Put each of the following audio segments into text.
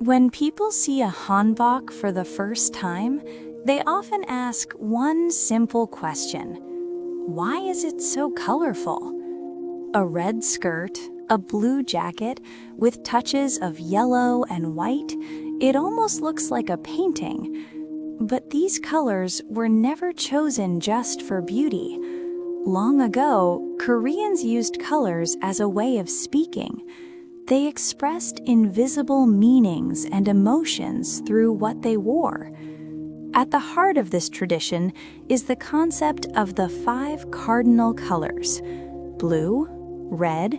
When people see a hanbok for the first time, they often ask one simple question: why is it so colorful? A red skirt, a blue jacket, with touches of yellow and white, it almost looks like a painting. But these colors were never chosen just for beauty. Long ago, Koreans used colors as a way of speaking. They expressed invisible meanings and emotions through what they wore. At the heart of this tradition is the concept of the 5 cardinal colors: blue, red,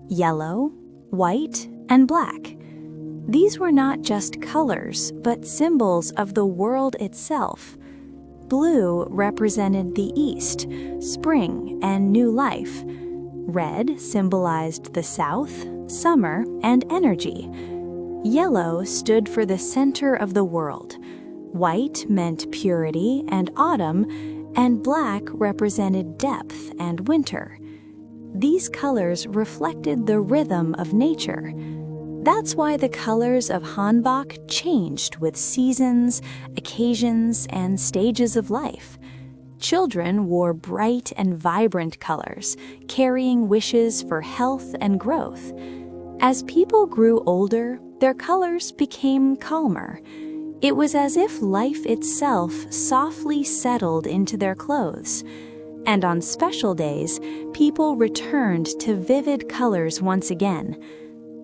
yellow, white, and black. These were not just colors, but symbols of the world itself. Blue represented the east, spring, and new life. Red symbolized the south, summer, and energy. Yellow stood for the center of the world. White meant purity and autumn, and black represented depth and winter. These colors reflected the rhythm of nature. That's why the colors of hanbok changed with seasons, occasions, and stages of life. Children wore bright and vibrant colors, carrying wishes for health and growth. As people grew older, their colors became calmer. It was as if life itself softly settled into their clothes. And on special days, people returned to vivid colors once again.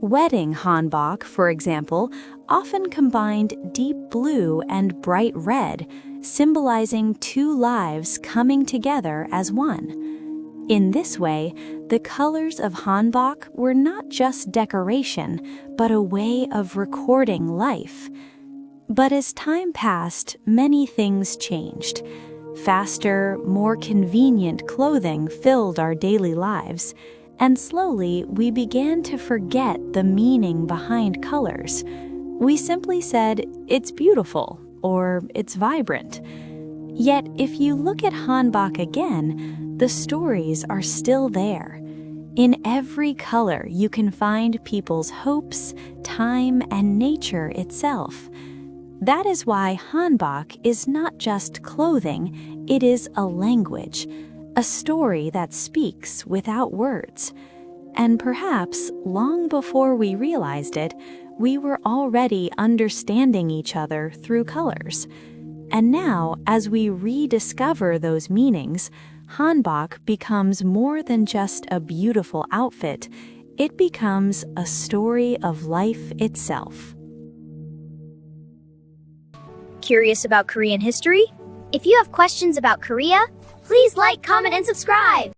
Wedding hanbok, for example, often combined deep blue and bright red, symbolizing 2 lives coming together as one. In this way, the colors of hanbok were not just decoration, but a way of recording life. But as time passed, many things changed. Faster, more convenient clothing filled our daily lives, and slowly we began to forget the meaning behind colors. We simply said, "It's beautiful," or "It's vibrant." Yet, if you look at hanbok again, the stories are still there. In every color, you can find people's hopes, time, and nature itself. That is why hanbok is not just clothing, it is a language, a story that speaks without words. And perhaps, long before we realized it, we were already understanding each other through colors. And now, as we rediscover those meanings, hanbok becomes more than just a beautiful outfit. It becomes a story of life itself. Curious about Korean history? If you have questions about Korea, please like, comment, and subscribe!